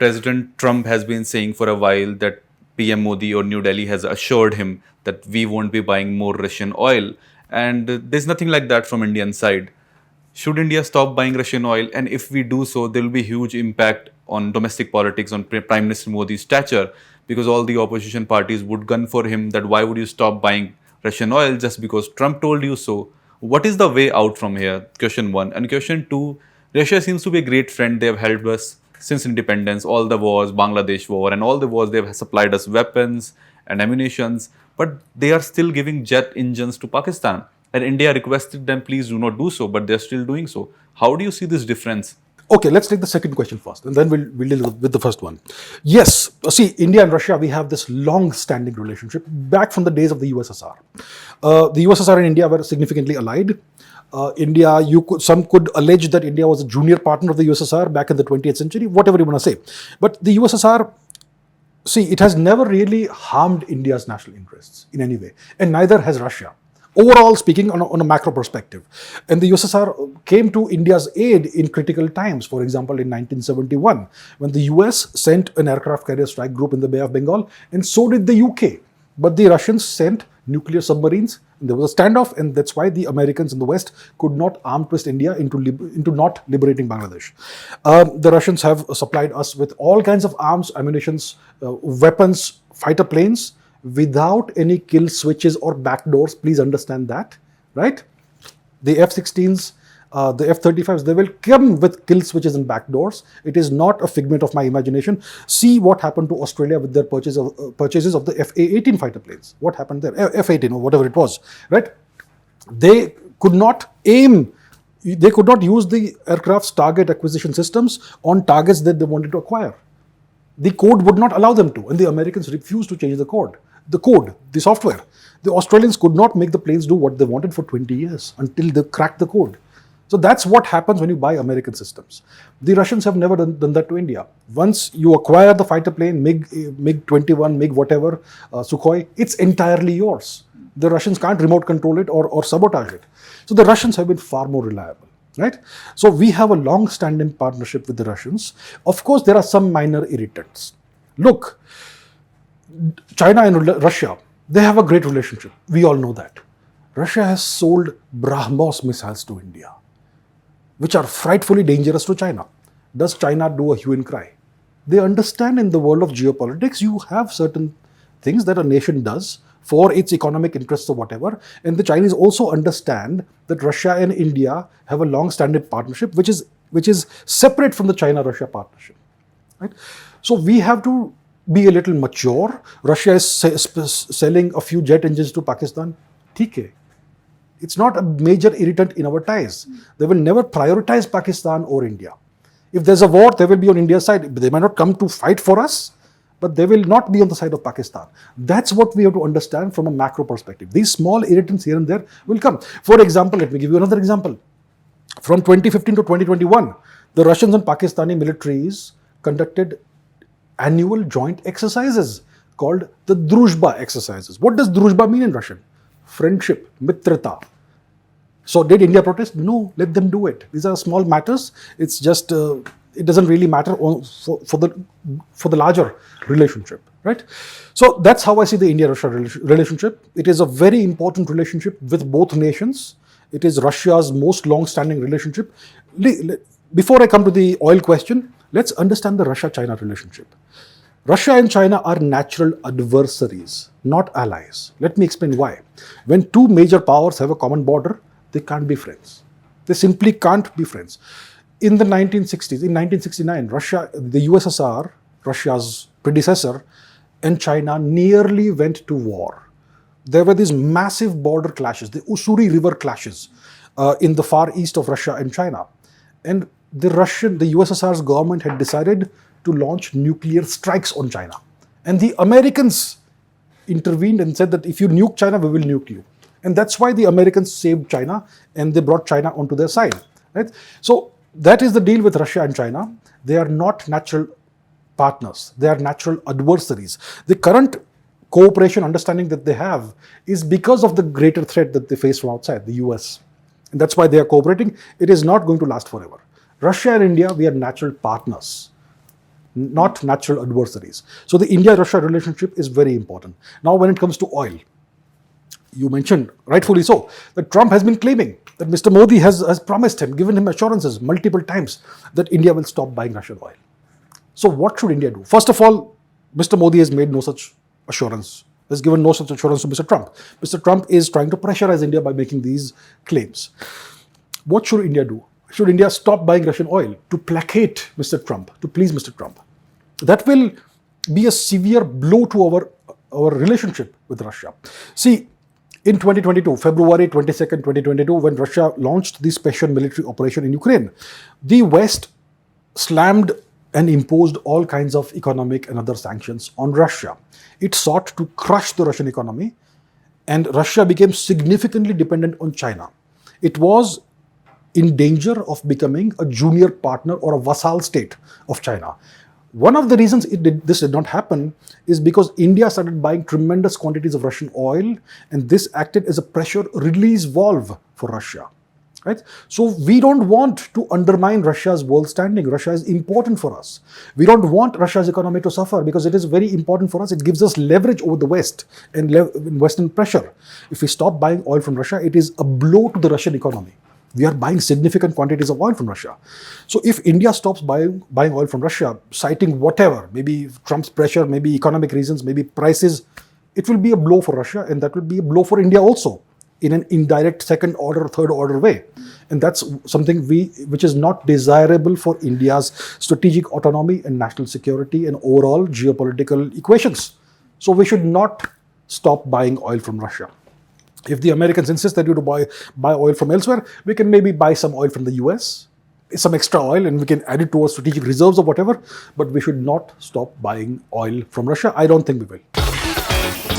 President Trump has been saying for a while that PM Modi or New Delhi has assured him that we won't be buying more Russian oil. And there's nothing like that from Indian side. Should India stop buying Russian oil? And if we do so, there will be huge impact on domestic politics, on Prime Minister Modi's stature, because all the opposition parties would gun for him that why would you stop buying Russian oil just because Trump told you so? What is the way out from here? Question one. And question two, Russia seems to be a great friend. They have helped us since independence, all the wars, Bangladesh war, and all the wars, they have supplied us weapons and ammunitions, but they are still giving jet engines to Pakistan. And India requested them, please do not do so, but they're still doing so. How do you see this difference? Okay, let's take the second question first, and then we'll deal with the first one. Yes, see, India and Russia, we have this long-standing relationship back from the days of the USSR. The USSR and India were significantly allied. India, some could allege that India was a junior partner of the USSR back in the 20th century, whatever you want to say. But the USSR, see, it has never really harmed India's national interests in any way, and neither has Russia. Overall speaking, on a macro perspective. And the USSR came to India's aid in critical times. For example, in 1971, when the US sent an aircraft carrier strike group in the Bay of Bengal, and so did the UK. But the Russians sent nuclear submarines. There was a standoff, and that's why the Americans in the West could not arm twist India into not liberating Bangladesh. The Russians have supplied us with all kinds of arms, ammunitions, weapons, fighter planes, without any kill switches or backdoors. Please understand that, right? The F-16s, the F-35s, they will come with kill switches and backdoors. It is not a figment of my imagination. See what happened to Australia with their purchases of the F-A-18 fighter planes. What happened there? F-18 or whatever it was, right? They could not aim, they could not use the aircraft's target acquisition systems on targets that they wanted to acquire. The code would not allow them to, and the Americans refused to change the code, the software. The Australians could not make the planes do what they wanted for 20 years until they cracked the code. So that's what happens when you buy American systems. The Russians have never done that to India. Once you acquire the fighter plane, MiG-21, MiG whatever, Sukhoi, it's entirely yours. The Russians can't remote control it or sabotage it. So the Russians have been far more reliable. Right? So we have a long-standing partnership with the Russians. Of course, there are some minor irritants. Look, China and Russia, they have a great relationship. We all know that. Russia has sold BrahMos missiles to India, which are frightfully dangerous to China. Does China do a hue and cry? They understand in the world of geopolitics, you have certain things that a nation does for its economic interests or whatever. And the Chinese also understand that Russia and India have a long-standing partnership, which is separate from the China-Russia partnership. Right? So we have to be a little mature. Russia is selling a few jet engines to Pakistan. TK. It's not a major irritant in our ties. They will never prioritize Pakistan or India. If there's a war, they will be on India's side. They might not come to fight for us, but they will not be on the side of Pakistan. That's what we have to understand from a macro perspective. These small irritants here and there will come. For example, let me give you another example. From 2015 to 2021, the Russians and Pakistani militaries conducted annual joint exercises called the Druzhba exercises. What does Druzhba mean in Russian? Friendship, mitrata. So did India protest? No, let them do it. These are small matters. It's just, it doesn't really matter for the larger relationship, right? So that's how I see the India-Russia relationship. It is a very important relationship with both nations. It is Russia's most long-standing relationship. Before I come to the oil question, let's understand the Russia-China relationship. Russia and China are natural adversaries, not allies. Let me explain why. When two major powers have a common border, they can't be friends. They simply can't be friends. In the 1960s, in 1969, the USSR, Russia's predecessor, and China nearly went to war. There were these massive border clashes, the Ussuri River clashes in the far east of Russia and China. And the USSR's government had decided to launch nuclear strikes on China. And the Americans intervened and said that if you nuke China, we will nuke you. And that's why the Americans saved China and they brought China onto their side. Right? So that is the deal with Russia and China. They are not natural partners. They are natural adversaries. The current cooperation understanding that they have is because of the greater threat that they face from outside, the US. And that's why they are cooperating. It is not going to last forever. Russia and India, we are natural partners. not natural adversaries. So the India-Russia relationship is very important. Now, when it comes to oil, you mentioned, rightfully so, that Trump has been claiming that Mr. Modi has promised him, given him assurances multiple times that India will stop buying Russian oil. So what should India do? First of all, Mr. Modi has made no such assurance, has given no such assurance to Mr. Trump. Mr. Trump is trying to pressurize India by making these claims. What should India do? Should India stop buying Russian oil to placate Mr. Trump, to please Mr. Trump? That will be a severe blow to our relationship with Russia. See, in 2022, February 22nd, 2022, when Russia launched the special military operation in Ukraine, the West slammed and imposed all kinds of economic and other sanctions on Russia. It sought to crush the Russian economy, and Russia became significantly dependent on China. It was in danger of becoming a junior partner or a vassal state of China. One of the reasons this did not happen is because India started buying tremendous quantities of Russian oil, and this acted as a pressure release valve for Russia. Right? So we don't want to undermine Russia's world standing. Russia is important for us. We don't want Russia's economy to suffer because it is very important for us. It gives us leverage over the West and Western pressure. If we stop buying oil from Russia, it is a blow to the Russian economy. We are buying significant quantities of oil from Russia. So if India stops buying oil from Russia, citing whatever, maybe Trump's pressure, maybe economic reasons, maybe prices, it will be a blow for Russia, and that will be a blow for India also, in an indirect second order, third order way. And that's something which is not desirable for India's strategic autonomy and national security and overall geopolitical equations. So we should not stop buying oil from Russia. If the Americans insist that you to buy oil from elsewhere, we can maybe buy some oil from the US, some extra oil, and we can add it to our strategic reserves or whatever, but we should not stop buying oil from Russia. I don't think we will.